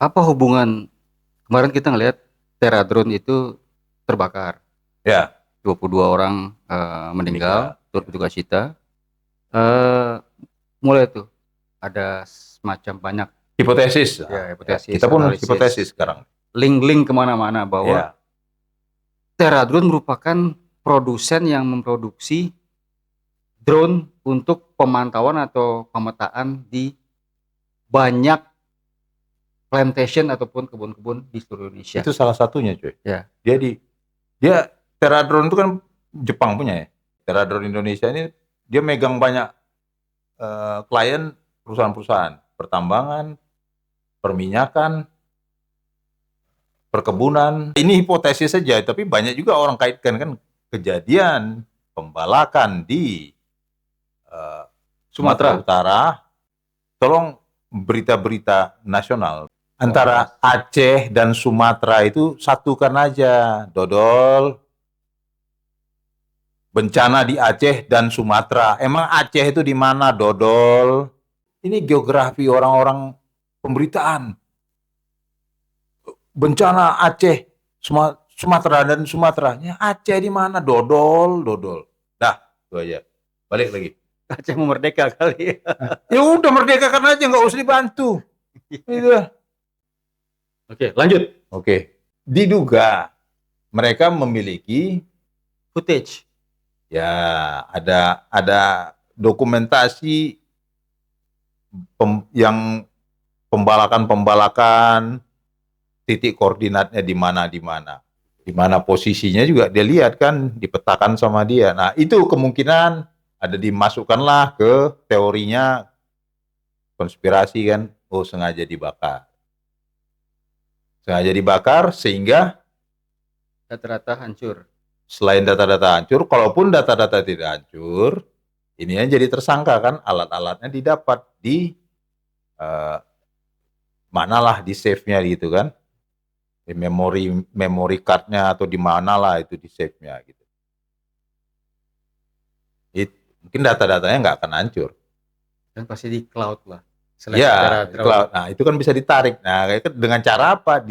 Apa hubungan kemarin kita ngelihat Terra Drone itu terbakar, Ya, 22 orang meninggal, meninggal. turut berduka cita. Mulai tuh ada semacam banyak Hipotesis. ya Ya, hipotesis, kita pun analisis, hipotesis sekarang. link-link kemana-mana bahwa Ya, Terra Drone merupakan produsen yang memproduksi drone untuk pemantauan atau pemetaan di banyak plantation ataupun kebun-kebun di seluruh Indonesia. itu salah satunya, cuy. Ya. Jadi dia Terra Drone itu kan Jepang punya ya. Terra Drone Indonesia ini dia megang banyak klien perusahaan-perusahaan pertambangan, perminyakan, perkebunan. Ini hipotesis saja, tapi banyak juga orang kaitkan kan kejadian pembalakan di Sumatera Utara. Tolong berita-berita nasional antara Aceh dan Sumatera itu satukan aja, dodol. Bencana di Aceh dan Sumatera. Emang Aceh itu di mana, dodol? Ini geografi orang-orang pemberitaan. Bencana Aceh, Sumatera dan Sumateranya. Aceh di mana, dodol, dodol. Dah, itu aja. Balik lagi. Aceh mau merdeka kali ya. Ya udah merdekakan aja, nggak usah dibantu. Itu. Oke, lanjut. Oke. Diduga mereka memiliki Footage. ya ada dokumentasi yang pembalakan titik koordinatnya di mana posisinya juga dia lihat kan dipetakan sama dia. Nah itu kemungkinan ada dimasukkanlah ke teorinya konspirasi kan, sengaja dibakar sehingga Data-data hancur. selain data-data hancur, kalaupun data-data tidak hancur, ini yang jadi tersangka kan, alat-alatnya didapat di manalah di save-nya gitu kan, di memory card-nya atau di manalah itu di save-nya gitu. Mungkin data-datanya nggak akan hancur. Dan pasti di cloud lah. Ya, cloud. Nah itu kan bisa ditarik. Nah dengan cara apa?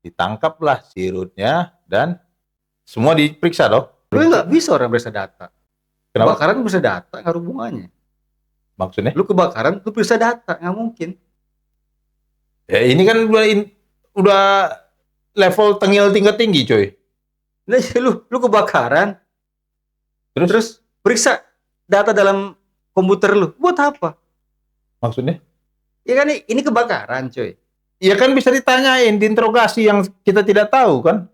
Ditangkaplah si root-nya dan semua diperiksa dong. Lu nggak bisa orang bisa data. Kenapa? Kebakaran bisa data, nggak ada hubungannya. Maksudnya? Lu kebakaran, lu bisa data, nggak mungkin. Ya ini kan udah level tengil tingkat tinggi, coy. Nah, lu kebakaran, terus periksa data dalam komputer lu, buat apa? Maksudnya? Ya kan ini kebakaran, coy. Ya kan bisa ditanyain, diinterogasi yang kita tidak tahu kan.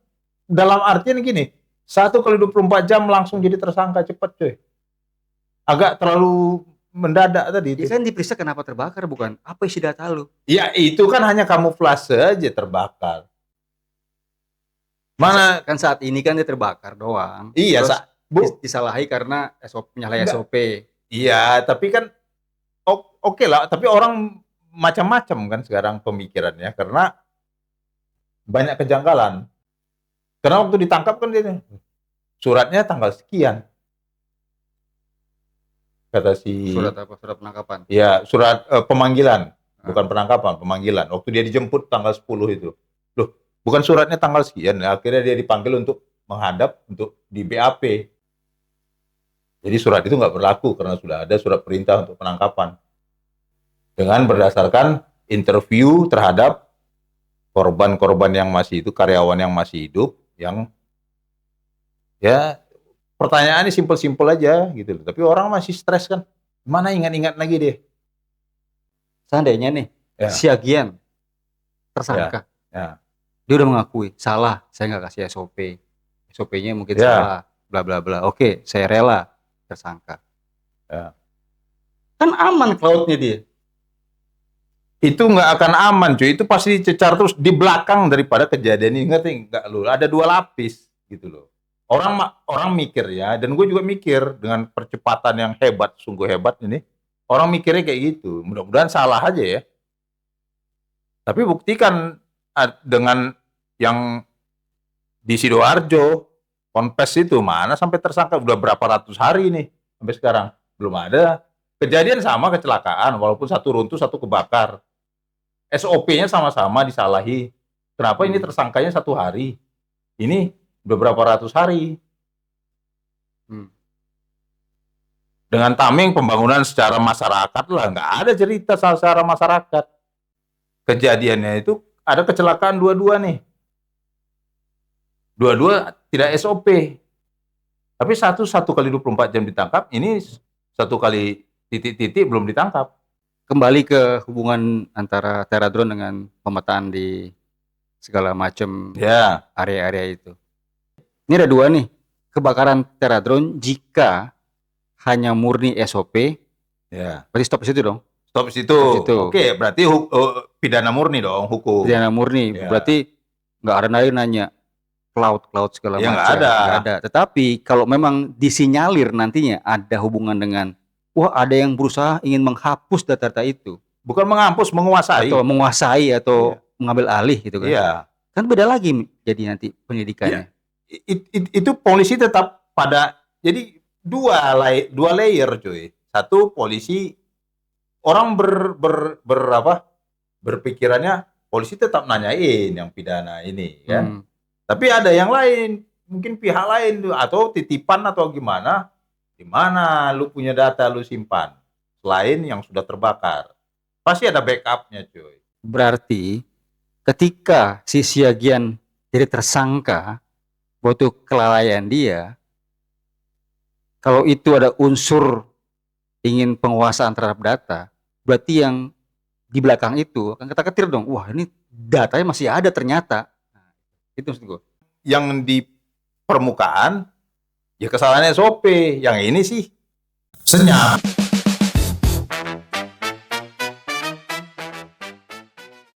Dalam artian gini, 1x24 jam langsung jadi tersangka cepat, coy. Agak terlalu mendadak tadi itu. Ya kan diperiksa kenapa terbakar, bukan apa isi data lu. Ya itu kan hanya kamuflase aja terbakar. Mana kan saat ini kan dia terbakar doang. Iya, disalahi karena menyalahi SOP. Iya, tapi kan oke lah, tapi orang macam-macam kan sekarang pemikirannya karena banyak kejanggalan. Karena waktu ditangkap kan dia suratnya tanggal sekian. Kata si Surat apa? Surat penangkapan. Ya, surat pemanggilan, bukan penangkapan, pemanggilan. Waktu dia dijemput tanggal 10 itu. Loh, bukan suratnya tanggal sekian. Akhirnya dia dipanggil untuk menghadap untuk di BAP. Jadi surat itu nggak berlaku karena sudah ada surat perintah untuk penangkapan. Dengan berdasarkan interview terhadap korban-korban yang masih itu, karyawan yang masih hidup, yang ya pertanyaannya simpel-simpel aja gitu. Tapi orang masih stres kan. Mana ingat-ingat lagi deh. Seandainya nih, si Agian tersangka. Ya. Dia udah mengakui, salah, saya nggak kasih SOP. SOP-nya mungkin salah, bla bla bla. Oke, saya rela tersangka. Ya. Kan aman cloud-nya dia. Itu nggak akan aman, cuy. Itu pasti dicecar terus di belakang daripada kejadian ini. Ngerti nggak lu? Ada 2 lapis gitu loh. Orang mikir ya, dan gue juga mikir dengan percepatan yang hebat, sungguh hebat ini. Orang mikirnya kayak gitu. Mudah-mudahan salah aja ya. Tapi buktikan dengan yang di Sidoarjo, Ponpes itu mana sampai tersangka udah berapa ratus hari nih sampai sekarang belum ada. Kejadian sama kecelakaan, walaupun satu runtuh satu kebakar. SOP-nya sama-sama disalahi. Kenapa ini tersangkanya 1 hari? Ini beberapa ratus hari. Hmm. Dengan tameng pembangunan secara masyarakat lah, nggak ada cerita secara masyarakat. Kejadiannya itu ada kecelakaan dua-dua nih. Dua-dua tidak SOP. Tapi satu kali 24 jam ditangkap, ini 1 kali titik-titik belum ditangkap. Kembali ke hubungan antara Terra Drone dengan pemetaan di segala macam Ya, area-area itu. Ini ada 2 nih. Kebakaran Terra Drone jika hanya murni SOP, ya. berarti stop di situ dong. Stop situ. Stop situ. Oke, berarti pidana murni dong, hukum. Pidana murni, Ya. berarti nggak ada lagi nanya cloud segala Ya, macam. nggak ada. Nggak ada. Tetapi kalau memang disinyalir nantinya ada hubungan dengan, wah ada yang berusaha ingin menghapus data-data itu, Bukan menghapus, menguasai. atau menguasai atau Iya. mengambil alih gitu kan. Iya. Kan beda lagi jadi nanti penyidikannya. Itu polisi tetap pada, jadi dua layer cuy. Satu, polisi, orang berpikirannya polisi tetap nanyain yang pidana ini kan. Hmm. Tapi ada yang lain, mungkin pihak lain tuh, atau titipan atau gimana, di mana lu punya data lu simpan selain yang sudah terbakar. Pasti ada backupnya cuy. Berarti ketika si Siagian jadi tersangka waktu kelalaian dia, kalau itu ada unsur ingin penguasaan terhadap data, berarti yang di belakang itu akan ketar-ketir dong. Wah ini datanya masih ada ternyata. Nah, itu maksud gue. Yang di permukaan ya kesalahan SOP, yang ini sih senyap.